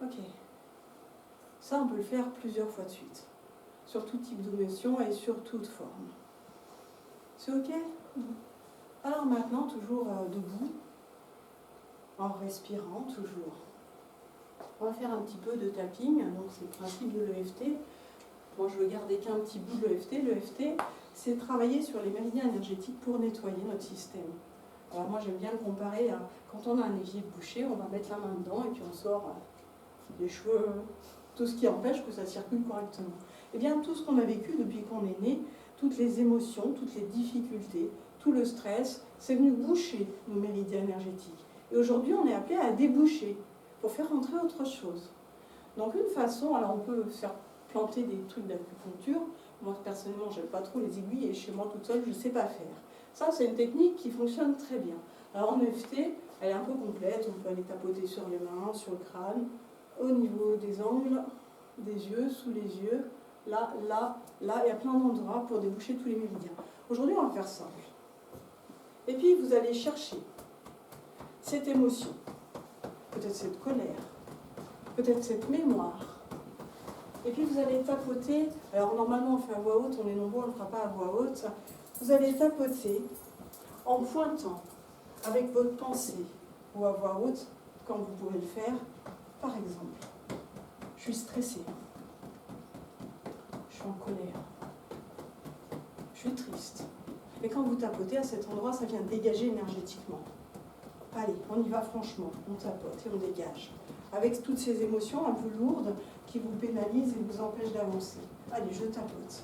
Ok. Ça, on peut le faire plusieurs fois de suite. Sur tout type d'émotion et sur toute forme. C'est ok? Alors maintenant, toujours debout, en respirant toujours. On va faire un petit peu de tapping, donc c'est le principe de l'EFT. Moi, je veux garder qu'un petit bout de l'EFT. L'EFT, c'est travailler sur les méridiens énergétiques pour nettoyer notre système. Alors moi, j'aime bien le comparer à quand on a un évier bouché, on va mettre la main dedans et puis on sort les cheveux, tout ce qui empêche que ça circule correctement. Eh bien, tout ce qu'on a vécu depuis qu'on est né, toutes les émotions, toutes les difficultés, tout le stress, c'est venu boucher nos méridiens énergétiques. Et aujourd'hui, on est appelé à déboucher pour faire entrer autre chose. Donc une façon, alors on peut faire planter des trucs d'acupuncture. Moi, personnellement, j'aime pas trop les aiguilles et chez moi toute seule, je ne sais pas faire. Ça, c'est une technique qui fonctionne très bien. Alors en EFT, elle est un peu complète. On peut aller tapoter sur les mains, sur le crâne, au niveau des angles, des yeux, sous les yeux, là, là, là. Il y a plein d'endroits pour déboucher tous les méridiens. Aujourd'hui, on va faire simple. Et puis, vous allez chercher cette émotion, peut-être cette colère, peut-être cette mémoire. Et puis vous allez tapoter, alors normalement on fait à voix haute, on est nombreux, on ne le fera pas à voix haute. Vous allez tapoter en pointant avec votre pensée ou à voix haute, quand vous pouvez le faire. Par exemple, je suis stressée, je suis en colère, je suis triste. Et quand vous tapotez à cet endroit, ça vient dégager énergétiquement. Allez, on y va franchement, on tapote et on dégage. Avec toutes ces émotions un peu lourdes qui vous pénalisent et vous empêchent d'avancer. Allez, je tapote.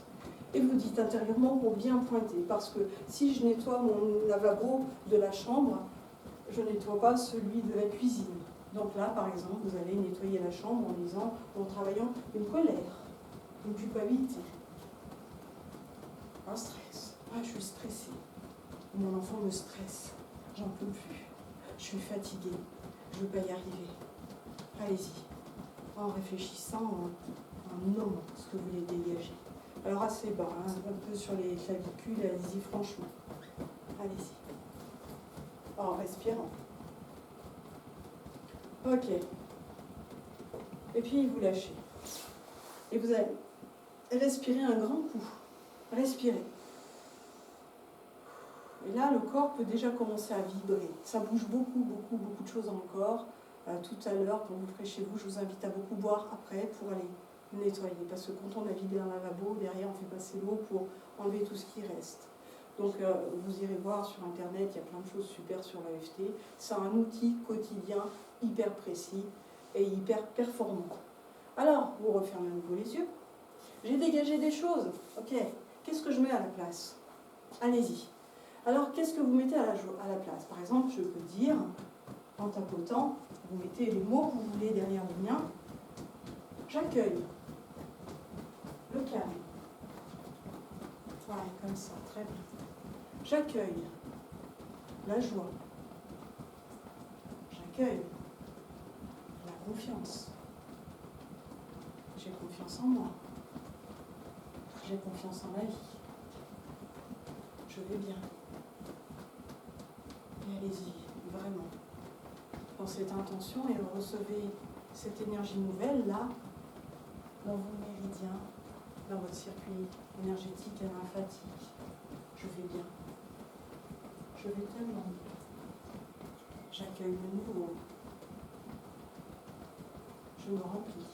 Et vous dites intérieurement pour bien pointer, parce que si je nettoie mon lavabo de la chambre, je ne nettoie pas celui de la cuisine. Donc là, par exemple, vous allez nettoyer la chambre en disant, en travaillant une colère, une culpabilité, un stress. Ah, je suis stressée. Mon enfant me stresse. J'en peux plus. Je suis fatiguée. Je ne veux pas y arriver. Allez-y. En réfléchissant, en nommant ce que vous voulez dégager. Alors assez bas, hein, un peu sur les clavicules, allez-y franchement. Allez-y. En respirant. Ok. Et puis vous lâchez. Et vous allez respirer un grand coup. Respirez. Et là, le corps peut déjà commencer à vibrer. Ça bouge beaucoup de choses dans le corps. Tout à l'heure, quand vous le ferez chez vous, je vous invite à beaucoup boire après pour aller nettoyer. Parce que quand on a vidé un lavabo, derrière, on fait passer l'eau pour enlever tout ce qui reste. Donc, vous irez voir sur Internet, il y a plein de choses super sur l'EFT. C'est un outil quotidien hyper précis et hyper performant. Alors, vous refermez à nouveau les yeux. J'ai dégagé des choses. Ok, qu'est-ce que je mets à la place? Allez-y. Alors, qu'est-ce que vous mettez à la place? Par exemple, je peux dire, en tapotant, vous mettez les mots que vous voulez derrière les miens. J'accueille le calme. Voilà, comme ça, très bien. J'accueille la joie. J'accueille la confiance. J'ai confiance en moi. J'ai confiance en la vie. Je vais bien. Et allez-y, vraiment. Dans cette intention et vous recevez cette énergie nouvelle là, dans vos méridiens, dans votre circuit énergétique et lymphatique. Je vais bien. Je vais tellement bien. J'accueille le nouveau. Je me remplis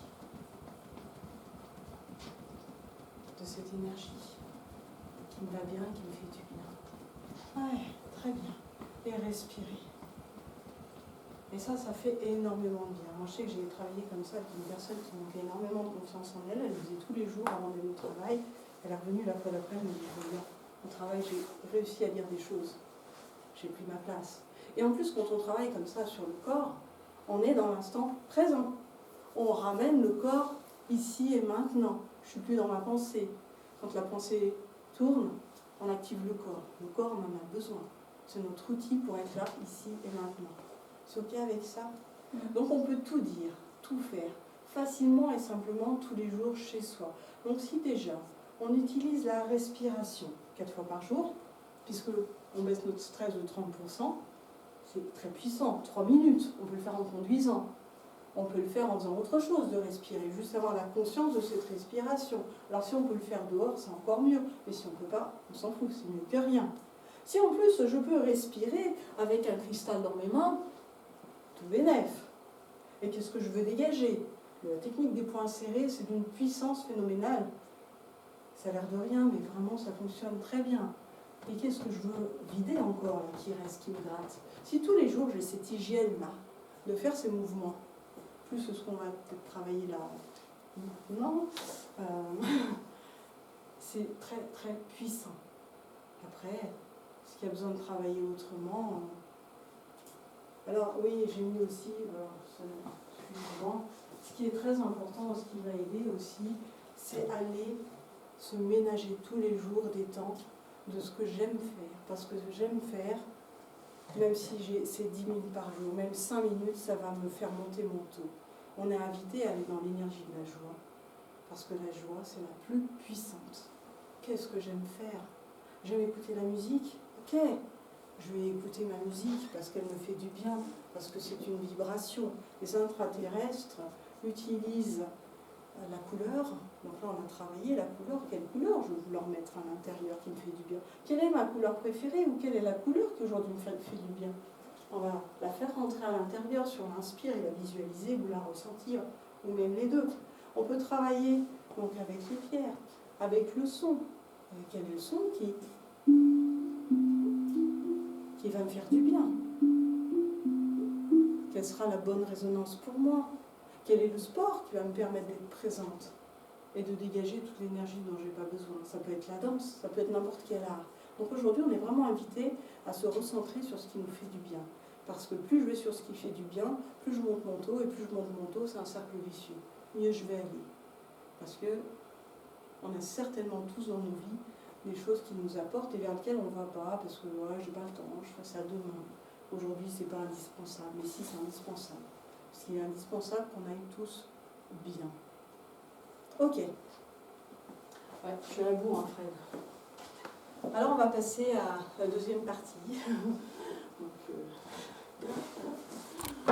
de cette énergie qui me va bien, qui me fait du bien. Ouais, très bien. Et respirez. Et ça fait énormément de bien. Moi, je sais que j'ai travaillé comme ça avec une personne qui manquait énormément de confiance en elle. Elle le faisait tous les jours avant d'aller au travail. Elle est revenue la fois d'après, elle me dit, bien, au travail, j'ai réussi à dire des choses. J'ai pris ma place. Et en plus, quand on travaille comme ça sur le corps, on est dans l'instant présent. On ramène le corps ici et maintenant. Je ne suis plus dans ma pensée. Quand la pensée tourne, on active le corps. Le corps, on en a besoin. C'est notre outil pour être là, ici et maintenant. C'est ok avec ça? Donc on peut tout dire, tout faire, facilement et simplement tous les jours chez soi. Donc si déjà on utilise la respiration 4 fois par jour, puisque on baisse notre stress de 30%, c'est très puissant, 3 minutes, on peut le faire en conduisant. On peut le faire en faisant autre chose de respirer, juste avoir la conscience de cette respiration. Alors si on peut le faire dehors, c'est encore mieux. Mais si on ne peut pas, on s'en fout, c'est mieux que rien. Si en plus je peux respirer avec un cristal dans mes mains, tout bénef. Et qu'est-ce que je veux dégager? La technique des poings serrés, c'est d'une puissance phénoménale. Ça a l'air de rien, mais vraiment ça fonctionne très bien. Et qu'est-ce que je veux vider encore là, qui reste, qui me gratte? Si tous les jours j'ai cette hygiène-là, de faire ces mouvements, plus ce qu'on va peut-être travailler là, non, c'est très très puissant. Après, est-ce qu'il y a besoin de travailler autrement? Alors oui, j'ai mis aussi, suivant, ce qui est très important, ce qui va aider aussi, c'est aller se ménager tous les jours des temps de ce que j'aime faire. Parce que j'aime faire, même si c'est 10 minutes par jour, même 5 minutes, ça va me faire monter mon taux. On est invité à aller dans l'énergie de la joie, parce que la joie, c'est la plus puissante. Qu'est-ce que j'aime faire? J'aime écouter la musique? Ok, je vais écouter ma musique parce qu'elle me fait du bien, parce que c'est une vibration. Les intraterrestres utilisent la couleur. Donc là, on a travaillé la couleur. Quelle couleur je veux vouloir mettre à l'intérieur qui me fait du bien? Quelle est ma couleur préférée ou quelle est la couleur qui aujourd'hui me fait du bien? On va la faire rentrer à l'intérieur. Si on l'inspire et la visualiser ou la ressentir, ou même les deux. On peut travailler donc avec les pierres, avec le son. Quel est le son qui va me faire du bien? Quelle sera la bonne résonance pour moi? Quel est le sport qui va me permettre d'être présente et de dégager toute l'énergie dont je n'ai pas besoin? Ça peut être la danse, ça peut être n'importe quel art. Donc aujourd'hui, on est vraiment invité à se recentrer sur ce qui nous fait du bien. Parce que plus je vais sur ce qui fait du bien, plus je monte mon taux, et plus je monte mon taux, c'est un cercle vicieux. Mieux je vais aller. Parce que on a certainement tous dans nos vies des choses qui nous apportent et vers lesquelles on ne va pas, parce que ouais, j'ai pas le temps, je ferai ça demain. Aujourd'hui, c'est pas indispensable, mais si, c'est indispensable. Parce qu'il est indispensable qu'on aille tous bien. Ok. Ouais, je suis à bout, hein, Fred. Alors, on va passer à la deuxième partie. Donc,